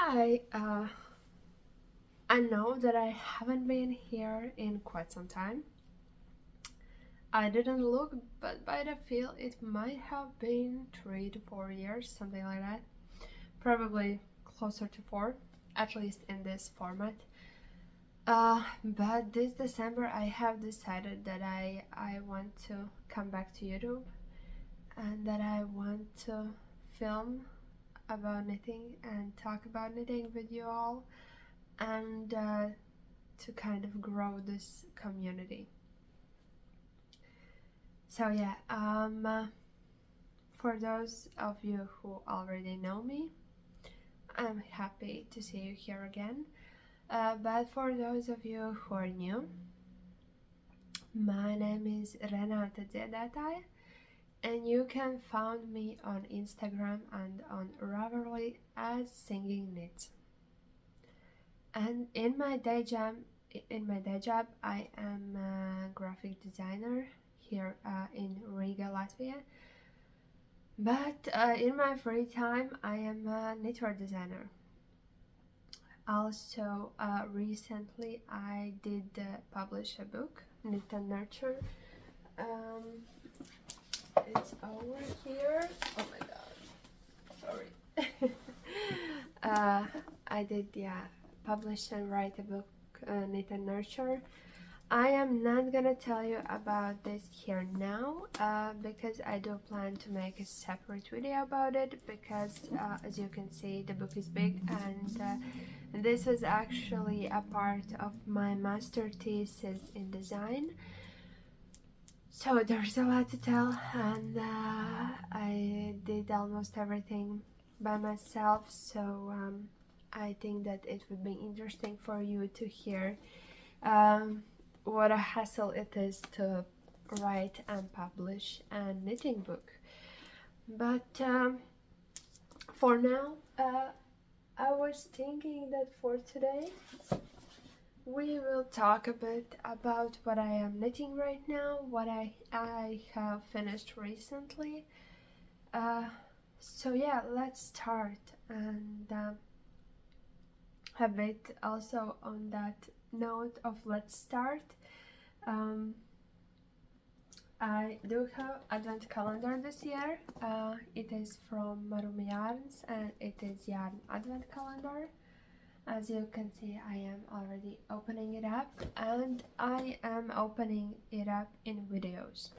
Hi, I know that I haven't been here in quite some time. I didn't look, but by the feel, it might have been 3 to 4 years, something like that. Probably closer to 4, at least in this format. But this December, I have decided that I want to come back to YouTube and that I want to film about knitting and talk about knitting with you all and to kind of grow this community. So yeah, for those of you who already know me, I'm happy to see you here again. But for those of you who are new, my name is Renate Zedatai, and you can find me on Instagram and on Ravelry as Singing Knits. And in my day job, I am a graphic designer here in Riga, Latvia. But in my free time, I am a knitwear designer. Also, recently I did publish a book, Knit and Nurture. It's over here. Oh my god, sorry. I did, publish and write a book, Knit and Nurture. I am not gonna tell you about this here now because I do plan to make a separate video about it because as you can see the book is big and this was actually a part of my master thesis in design, so there's a lot to tell and I did almost everything by myself, so I think that it would be interesting for you to hear what a hassle it is to write and publish a knitting book. But for now, I was thinking that for today we will talk a bit about what I am knitting right now, what I have finished recently. So yeah, let's start, and a bit also on that note of let's start. I do have advent calendar this year. It is from Marumi Yarns and it is yarn advent calendar. As you can see, I am already opening it up and I am opening it up in videos.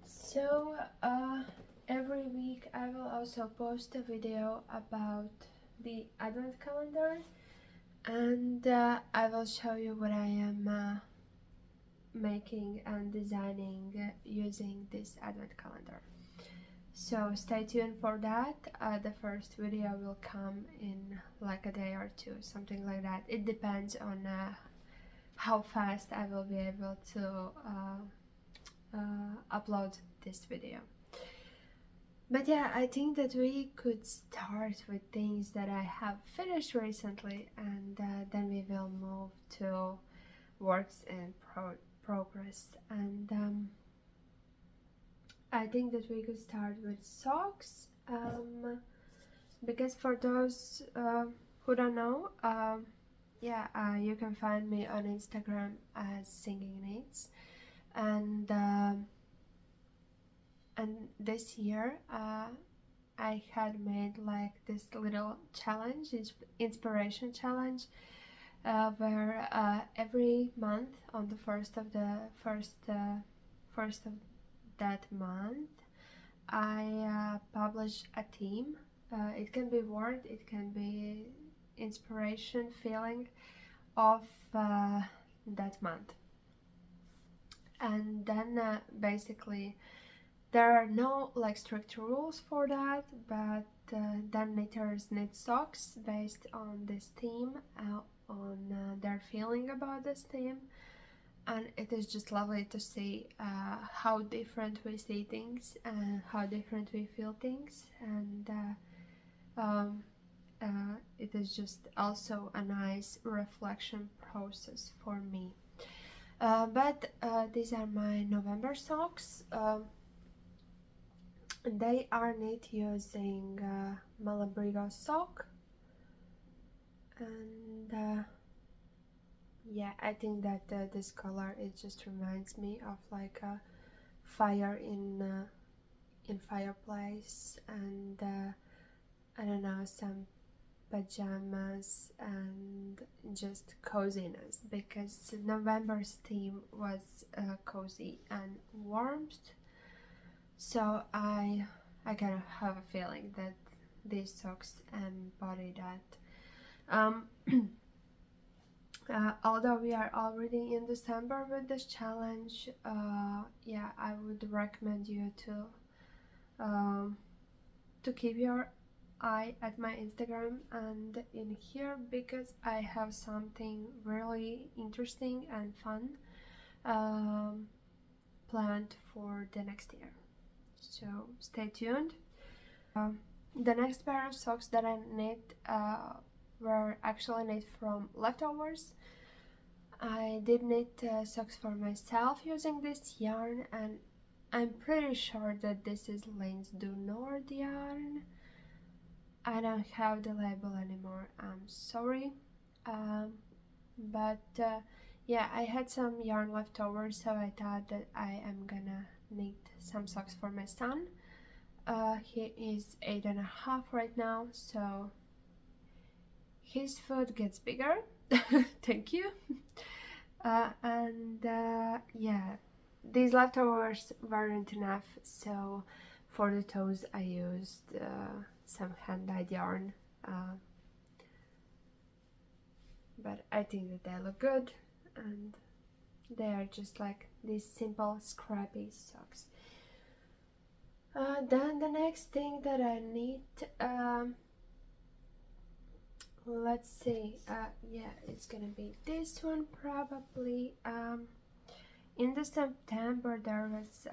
So every week I will also post a video about the advent calendar and I will show you what I am making and designing using this advent calendar. So stay tuned for that. The first video will come in like a day or two, something like that. It depends on how fast I will be able to upload this video. But yeah, I think that we could start with things that I have finished recently and then we will move to works in progress. And I think that we could start with socks, because for those who don't know, you can find me on Instagram as Singing Knits, and this year I had made like this little challenge, inspiration challenge, where every month on the first of that month I publish a theme. It can be word, it can be inspiration, feeling of that month, and then basically there are no like strict rules for that, but then knitters knit socks based on this theme, on their feeling about this theme, and it is just lovely to see how different we see things and how different we feel things, and it is just also a nice reflection process for me. But these are my November socks. They are knit using Malabrigo sock, And yeah, I think that this color, it just reminds me of like a fire in fireplace, and I don't know, some pajamas and just coziness, because November's theme was cozy and warmth. So I kind of have a feeling that these socks embody that. Although we are already in December with this challenge, yeah, I would recommend you to keep your eye at my Instagram and in here, because I have something really interesting and fun planned for the next year. So stay tuned. The next pair of socks that I knit were actually knit from leftovers. I did knit socks for myself using this yarn, and I'm pretty sure that this is Lane's Du Nord yarn. I don't have the label anymore, I'm sorry. But yeah, I had some yarn left over, so I thought that I am gonna knit some socks for my son. He is 8.5 right now, so his foot gets bigger. Thank you. And yeah, these leftovers weren't enough, so for the toes I used some hand-dyed yarn, but I think that they look good, and they are just like these simple scrappy socks. Then the next thing that I need, let's see, yeah, it's gonna be this one probably. In the September there was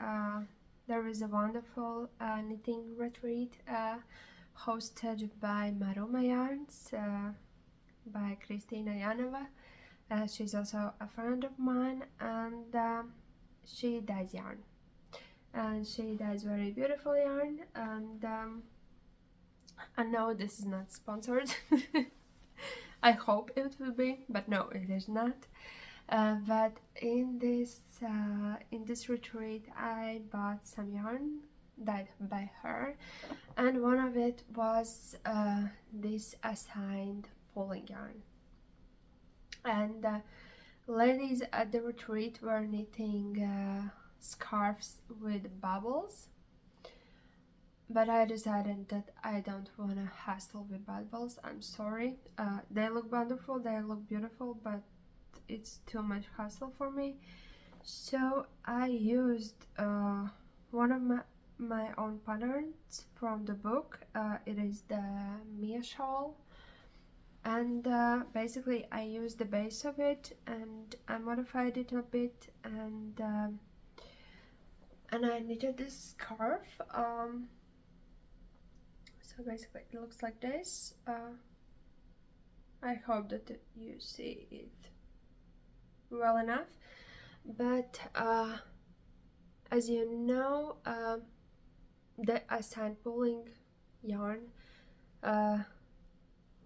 a wonderful knitting retreat hosted by Maruma Yarns by Kristina Janova. She's also a friend of mine, and she dyes yarn, and she dyes very beautiful yarn. And I know this is not sponsored. I hope it will be, but no, it is not. But in this retreat, I bought some yarn dyed by her, and one of it was this assigned pulling yarn. And ladies at the retreat were knitting scarves with bubbles, but I decided that I don't want to hassle with bubbles. I'm sorry. They look wonderful, they look beautiful, but it's too much hassle for me. So I used one of my own patterns from the book. It is the Mia shawl, and basically I used the base of it and I modified it a bit, and I knitted this scarf. So basically it looks like this. I hope that you see it well enough, but as you know, the assigned pulling yarn,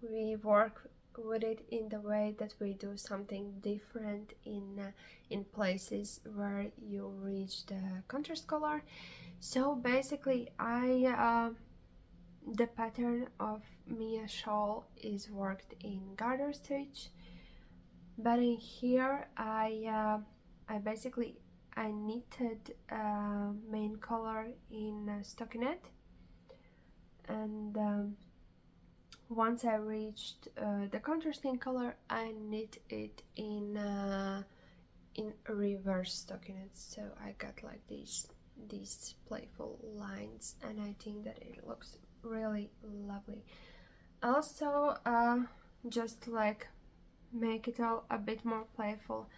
we work with it in the way that we do something different in places where you reach the contrast color. So basically the pattern of Mia shawl is worked in garter stitch, but in here I basically knitted main color in stockinette, and once I reached the contrasting color, I knit it in reverse stockinette, so I got like these playful lines, and I think that it looks really lovely. Also, just like make it all a bit more playful,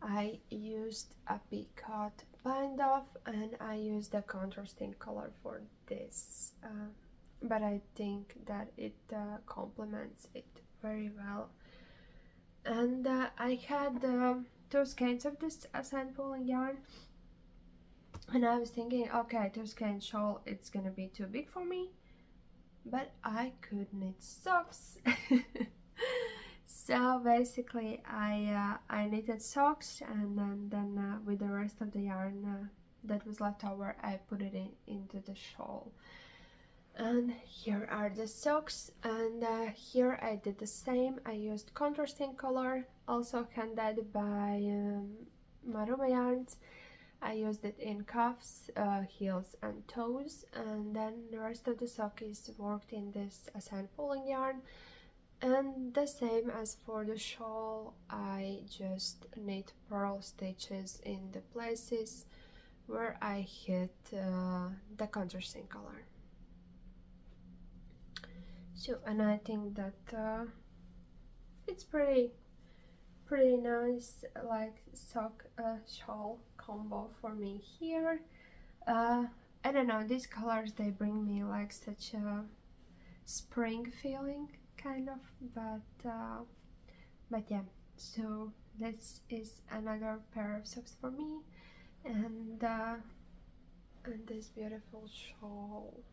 I used a picot bind off, and I used the contrasting color for this, but I think that it complements it very well. And I had two skeins of this assigned pulling yarn, and I was thinking, okay, two skein shawl, it's gonna be too big for me, but I could knit socks. So basically I knitted socks, and then with the rest of the yarn that was left over, I put it into the shawl. And here are the socks, and here I did the same. I used contrasting color, also handed by Maruma yarns. I used it in cuffs, heels and toes, and then the rest of the sock is worked in this ascent pulling yarn. And the same as for the shawl, I just knit purl stitches in the places where I hit the contrasting color. So, and I think that it's pretty nice, like sock shawl combo for me here. I don't know, these colors, they bring me like such a spring feeling kind of, but yeah. So this is another pair of socks for me, and this beautiful shawl.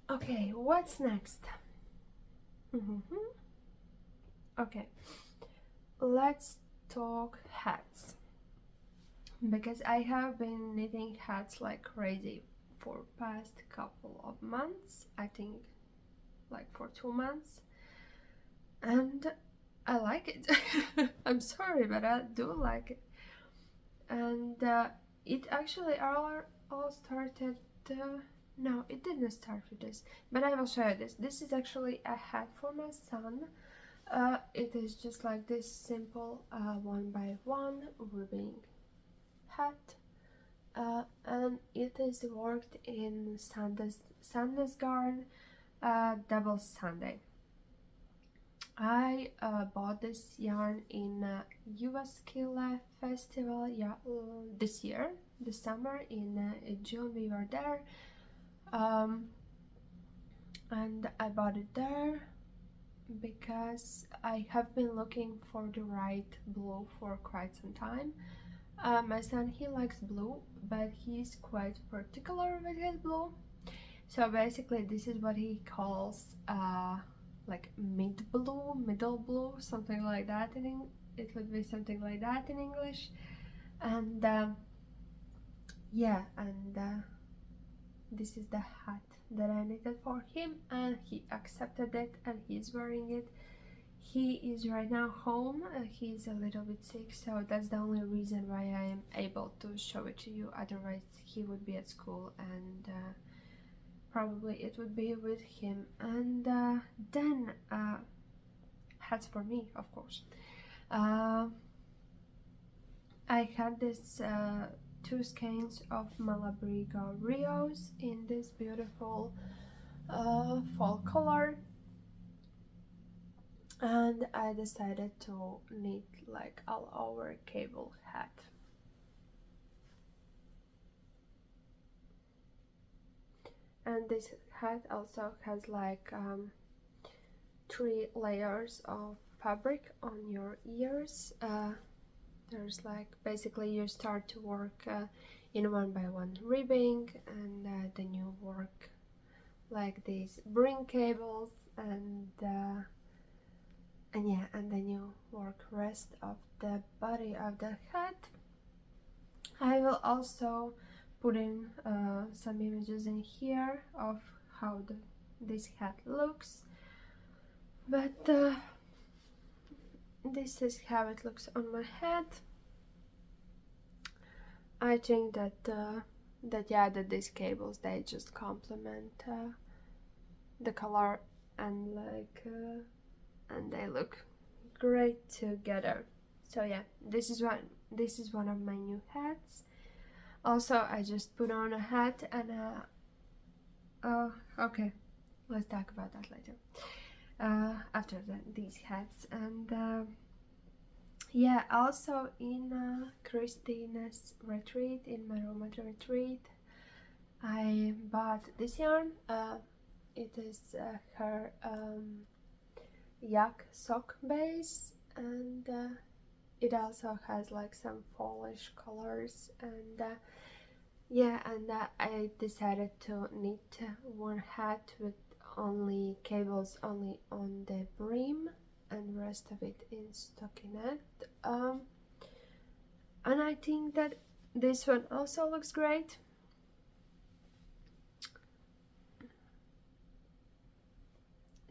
Okay, what's next? Okay, let's talk hats, because I have been knitting hats like crazy for past couple of months. I think like for 2 months, and I like it. I'm sorry, but I do like it. And it actually all started no, it didn't start with this, but I will show you this. This is actually a hat for my son. It is just like this simple 1x1 ribbing hat, and it is worked in Sandnes garn, double Sunday. I bought this yarn in Jyväskylä festival, this year, this summer in June. We were there, and I bought it there because I have been looking for the right blue for quite some time. My son, he likes blue, but he's quite particular with his blue. So basically this is what he calls like middle blue, something like that. It would be something like that in English. And yeah, and this is the hat that I knitted for him, and he accepted it, and he's wearing it. He is right now home. He's a little bit sick, so that's the only reason why I am able to show it to you. Otherwise he would be at school, and probably it would be with him. And then hats for me, of course. I had this 2 skeins of Malabrigo Rios in this beautiful fall color, and I decided to knit like all over cable hat. And this hat also has like 3 layers of fabric on your ears. There's like, basically you start to work in 1x1 ribbing, and then you work like these bring cables, and yeah, and then you work rest of the body of the hat. I will also put in some images in here of how this hat looks, but this is how it looks on my head. I think that these cables, they just complement the color, and like and they look great together. So yeah, this is one of my new hats. Also, I just put on a hat, and oh, okay, let's talk about that later. After these hats. And yeah, also in Christina's retreat, in Maruma retreat, I bought this yarn. It is her yak sock base, and it also has like some fallish colors, and yeah, and I decided to knit one hat with only cables only on the brim and rest of it in stockinette. And I think that this one also looks great.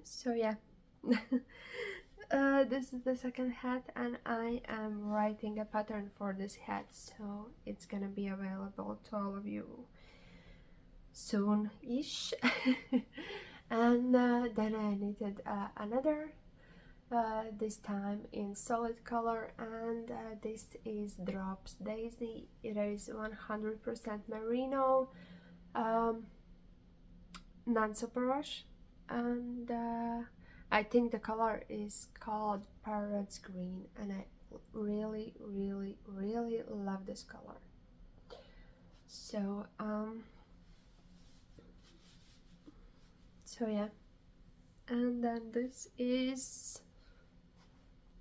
So yeah. This is the second hat, and I am writing a pattern for this hat, so it's gonna be available to all of you soon-ish. And then I knitted another, this time in solid color, and this is Drops Daisy. It is 100% merino, non-super wash, and I think the color is called Parrots Green, and I really love this color. So so yeah, and then this is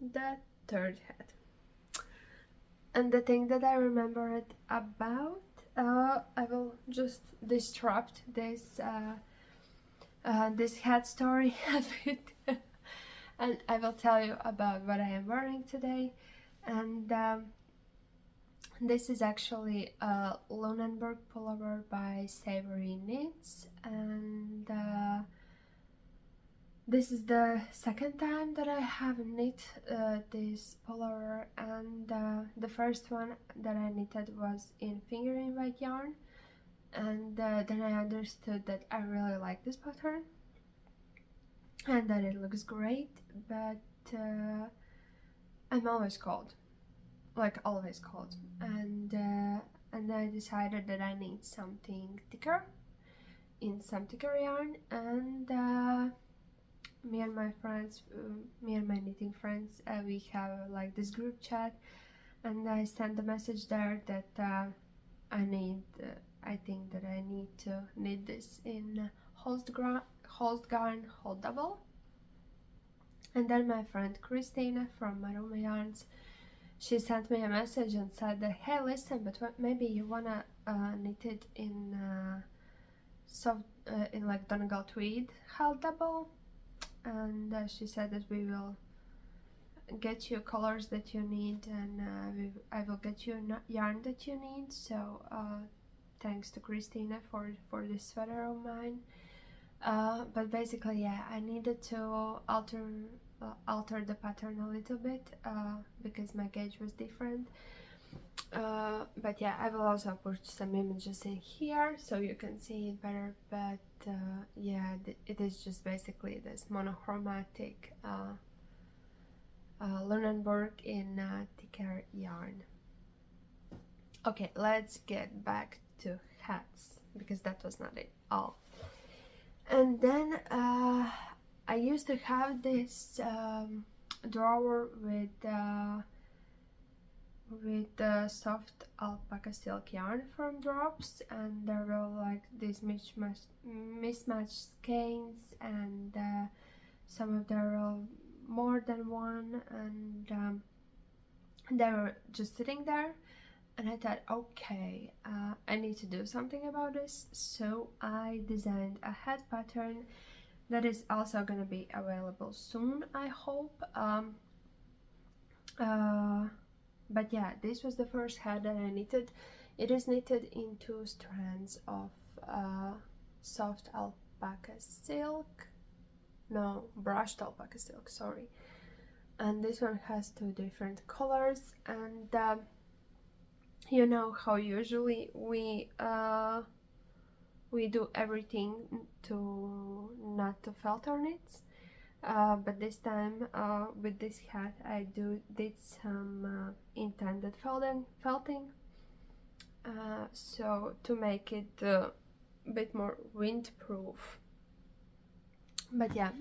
the third hat. And the thing that I remembered about, I will just disrupt this this hat story a bit, and I will tell you about what I am wearing today. And this is actually a Lunenburg pullover by Savory Knits, and this is the second time that I have knit this pullover, and the first one that I knitted was in fingering weight yarn, and then I understood that I really like this pattern and that it looks great, but I'm always cold, like always cold, and I decided that I need something thicker, in some thicker yarn, and me and my friends, me and my knitting friends, we have like this group chat, and I sent a message there that I think that I need to knit this in Holstgarn Hold Double. And then my friend Christina from Maruma Yarns, she sent me a message and said that, hey, listen, but maybe you wanna knit it in soft, in like Donegal tweed Hold Double, and she said that we will get you colors that you need, and I will get you yarn that you need. So thanks to Christina for this sweater of mine. But basically, yeah, I needed to alter the pattern a little bit because my gauge was different. But yeah, I will also put some images in here so you can see it better. But yeah, it is just basically this monochromatic Lunenburg in thicker yarn. Okay, let's get back to hats, because that was not it all. And then I used to have this drawer with soft alpaca silk yarn from Drops, and there were like these mismatched skeins, and some of them were more than one, and they were just sitting there, and I thought, okay, I need to do something about this. So I designed a hat pattern that is also gonna be available soon, I hope. But yeah, this was the first hat that I knitted. It is knitted in 2 strands of soft alpaca silk, no, brushed alpaca silk, sorry. And this one has 2 different colors, and you know how usually we do everything to not to felt our knits, but this time with this hat I did some intended felting, so to make it a bit more windproof. But yeah,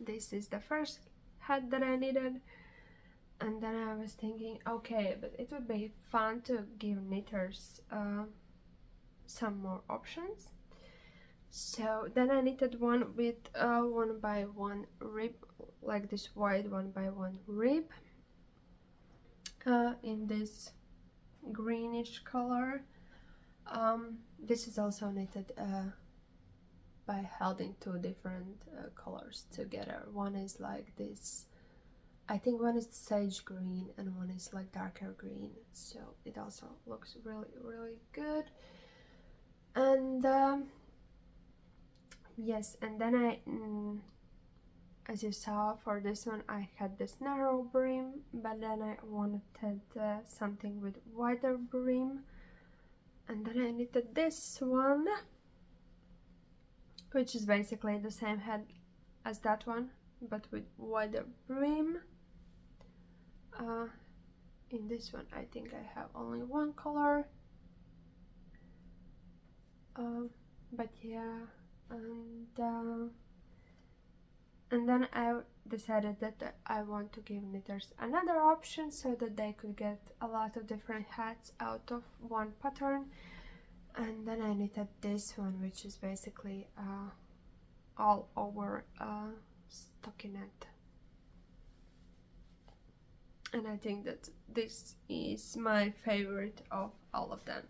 this is the first hat that I needed. And then I was thinking, okay, but it would be fun to give knitters some more options. So then I knitted one with 1x1 rib, like this wide 1x1 rib, in this greenish color. This is also knitted by holding two different colors together. One is like this, I think one is sage green and one is like darker green, so it also looks really good. And yes, and then as you saw, for this one I had this narrow brim, but then I wanted something with wider brim, and then I knitted this one, which is basically the same head as that one but with wider brim. In this one I think I have only one color, but yeah, and then I decided that I want to give knitters another option so that they could get a lot of different hats out of one pattern. And then I knitted this one, which is basically all over stockinette. And I think that this is my favorite of all of them,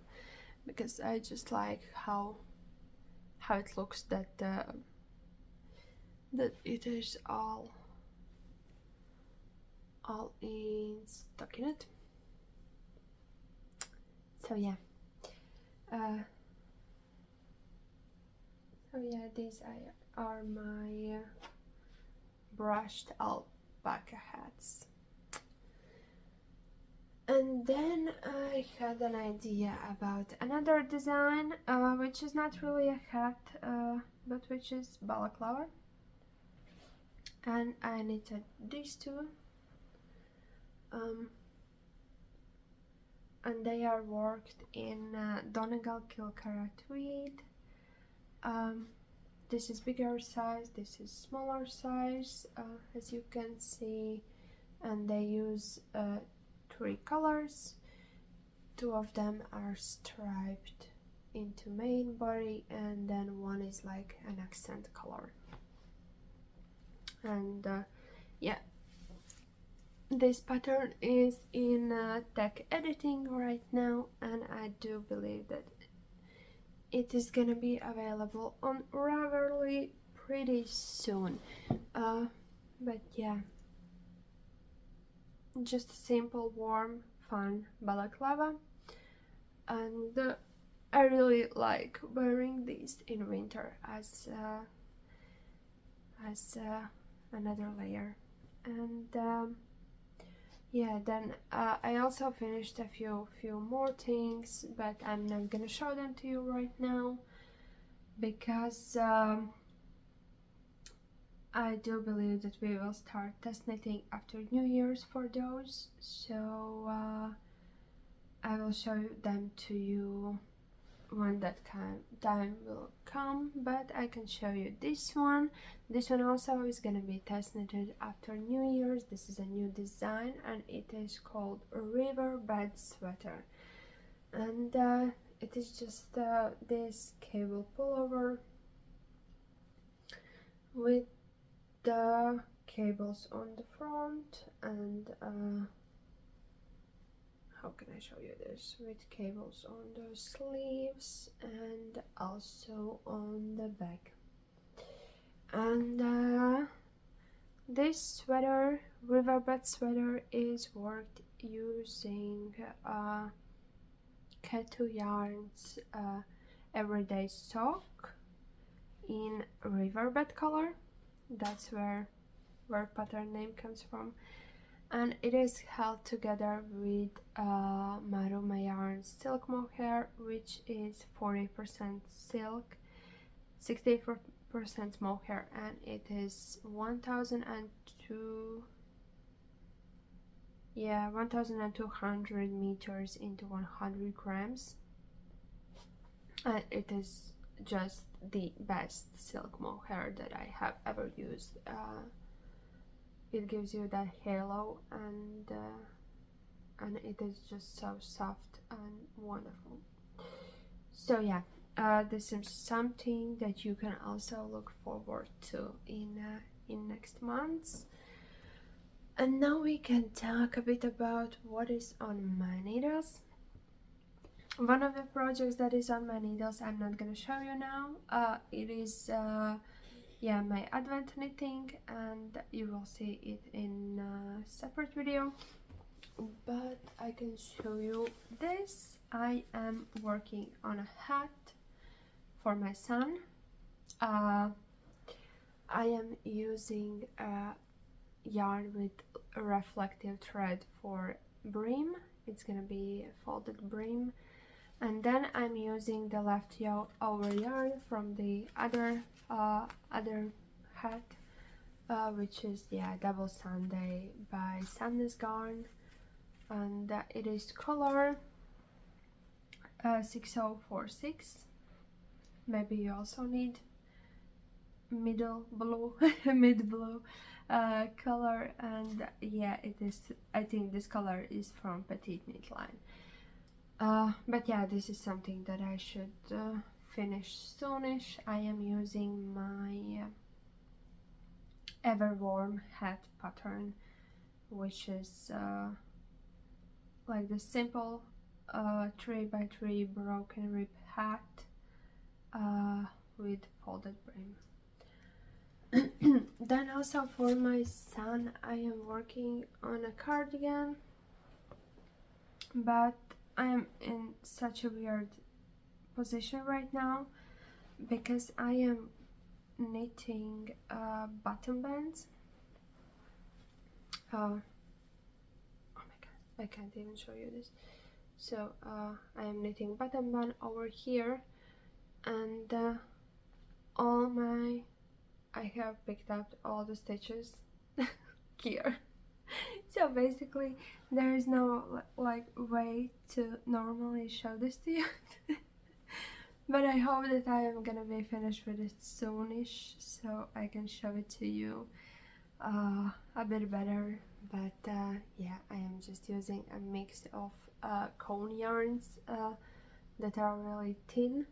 because I just like how it looks, that it is all in stockinette. So yeah, these are my brushed alpaca hats. And then I had an idea about another design, which is not really a hat, but which is balaclava. And I knitted these two. And they are worked in Donegal Kilcara tweed. This is bigger size, this is smaller size, as you can see, and they use 3 colors. 2 of them are striped into main body, and then one is like an accent color. And yeah, this pattern is in tech editing right now, and I do believe that it is gonna be available on Ravelry pretty soon. But yeah, just a simple, warm, fun balaclava, and I really like wearing these in winter as another layer. And yeah, then I also finished a few more things, but I'm not gonna show them to you right now, because I do believe that we will start test knitting after New Year's for those, so I will show them to you when that time will come. But I can show you this one. This one also is gonna be test knitted after New Year's. This is a new design, and it is called Riverbed Sweater, and it is just this cable pullover with the cables on the front, and how can I show you this, with cables on the sleeves and also on the back. And this sweater, Riverbed Sweater, is worked using Ketu Yarns Everyday Sock in Riverbed color. That's where pattern name comes from, and it is held together with Maruma Yarn Silk Mohair, which is 40% silk, 64% mohair, and it is 1,200 meters into 100 grams, and it is just the best silk mohair that I have ever used. It gives you that halo, and it is just so soft and wonderful. So yeah, this is something that you can also look forward to in next months. And now we can talk a bit about what is on my needles. one of the projects that is on my needles, I'm not gonna show you now. It is yeah, my advent knitting, and you will see it in a separate video, but I can show you this. I am working on a hat for my son. I am using a yarn with a reflective thread for brim. It's gonna be a folded brim, and then I'm using the leftover yarn from the other hat, which is, yeah, Double Sunday by Sandnes Garn, and it is color 6046. Maybe you also need middle blue mid blue color, and yeah, it is, I think this color is from Petite Knit line. But yeah, this is something that I should finish soonish. I am using my Everwarm hat pattern, which is like the simple 3x3 broken rib hat with folded brim. Then also for my son, I am working on a cardigan, but I am in such a weird position right now because I am knitting button bands. Oh my god, I can't even show you this. So I am knitting button band over here, and I have picked up all the stitches here. So basically there is no like way to normally show this to you. But I hope that I am gonna be finished with it soonish, so I can show it to you a bit better. But yeah, I am just using a mix of cone yarns that are really thin,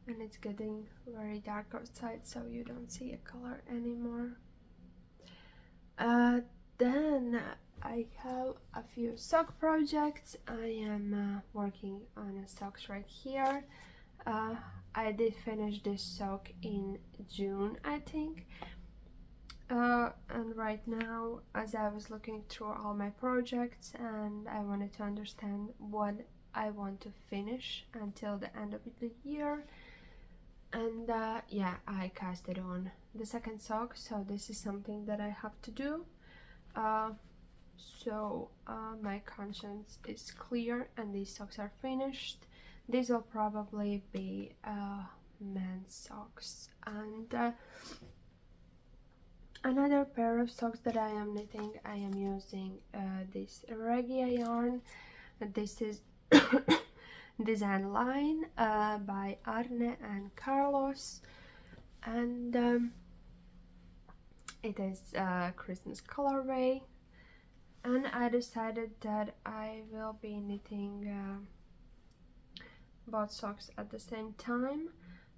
and it's getting very dark outside, so you don't see a color anymore. Then I have a few sock projects. I am working on a socks right here. I did finish this sock in June, I think. And right now, as I was looking through all my projects and I wanted to understand what I want to finish until the end of the year, and yeah, I casted on the second sock, so this is something that I have to do. So my conscience is clear and these socks are finished. These will probably be men's socks. And another pair of socks that I am knitting, I am using this Regia yarn. This is Design Line by Arne and Carlos, and it is a Christmas colorway. And I decided that I will be knitting both socks at the same time.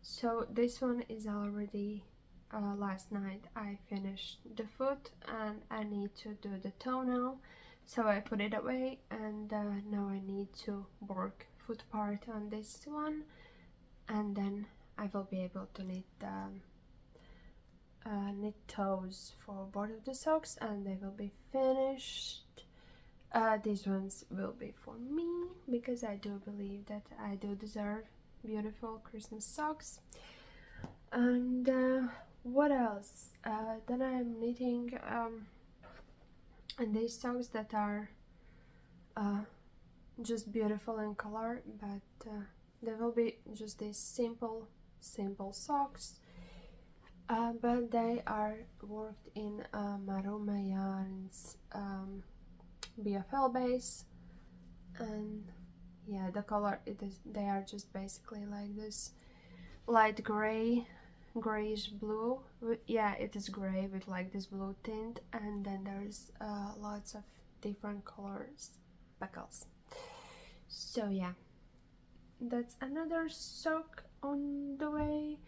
So this one is already last night I finished the foot and I need to do the toe now, so I put it away, and now I need to work foot part on this one, and then I will be able to knit toes for both of the socks, and they will be finished. These ones will be for me because I do believe that I do deserve beautiful Christmas socks. And what else? Then I'm knitting and these socks that are just beautiful in color, but they will be just these simple socks, but they are worked in Maruma Yarns BFL base, and yeah, the color they are just basically like this light grayish blue. Yeah, it is gray with like this blue tint, and then there's lots of different colors speckles. So yeah, that's another sock on the way.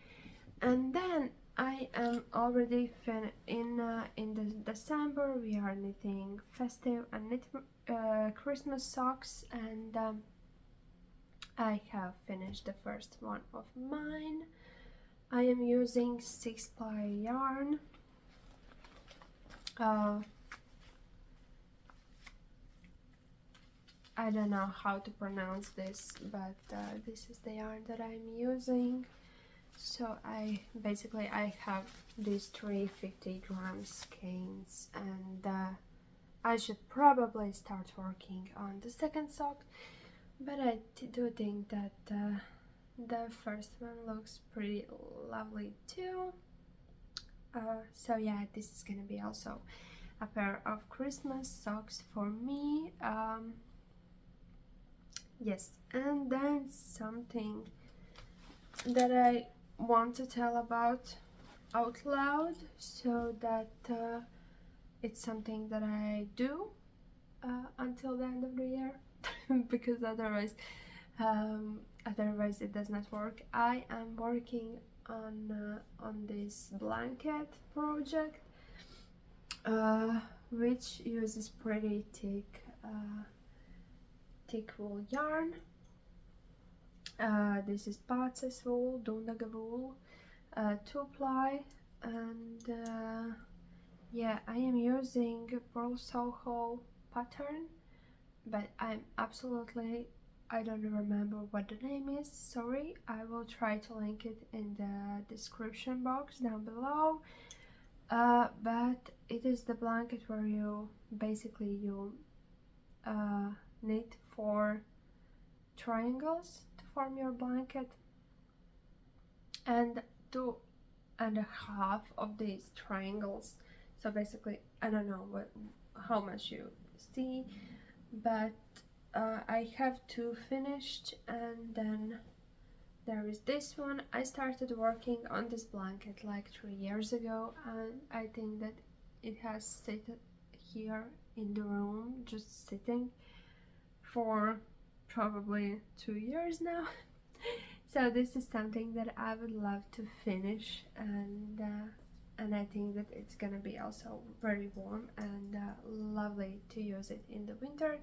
And then I am already in the December we are knitting festive and Christmas socks, and I have finished the first one of mine. I am using 6-ply yarn. I don't know how to pronounce this, but this is the yarn that I'm using. So I have these 350 grams skeins, and I should probably start working on the second sock, but I do think that the first one looks pretty lovely too. So yeah, this is gonna be also a pair of Christmas socks for me. Yes, and then something that I want to tell about out loud, so that it's something that I do until the end of the year because otherwise it does not work. I am working on this blanket project, which uses pretty thick wool yarn. This is Patses wool, Dundaga wool, 2-ply, and yeah, I am using Pearl Soho pattern, but I don't remember what the name is, sorry. I will try to link it in the description box down below. But it is the blanket where you basically knit 4 triangles to form your blanket, and 2.5 of these triangles, so basically I don't know how much you see, but I have 2 finished, and then there is this one. I started working on this blanket like 3 years ago, and I think that it has sat here in the room just sitting for probably 2 years now. So this is something that I would love to finish, and I think that it's gonna be also very warm and lovely to use it in the winter.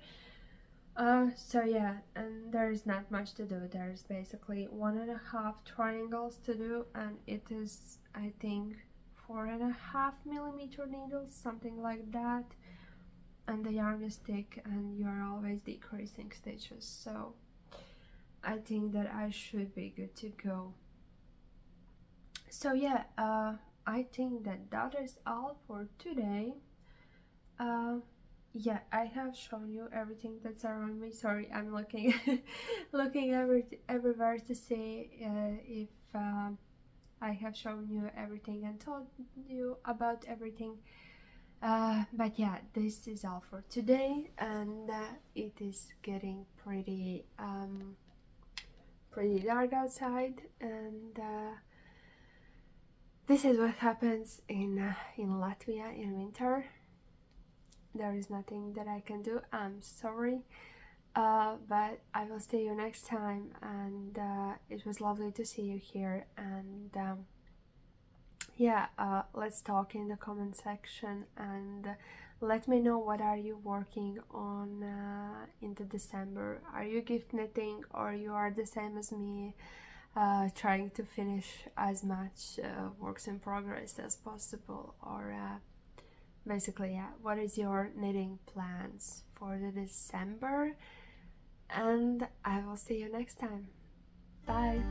So yeah, and there's not much to do. There's basically 1.5 triangles to do, and it is, I think, 4.5mm needles, something like that. And the yarn is thick, and you are always decreasing stitches, so I think that I should be good to go. So yeah, I think that is all for today. Yeah, I have shown you everything that's around me. Sorry, I'm looking everywhere to see if I have shown you everything and told you about everything. But yeah, this is all for today, and it is getting pretty dark outside, and this is what happens in Latvia in winter. There is nothing that I can do. I'm sorry, but I will see you next time, and it was lovely to see you here, and yeah, let's talk in the comment section, and let me know what are you working on into December. Are you gift knitting, or you are the same as me, trying to finish as much works in progress as possible, or basically, yeah, what is your knitting plans for the December? And I will see you next time. Bye.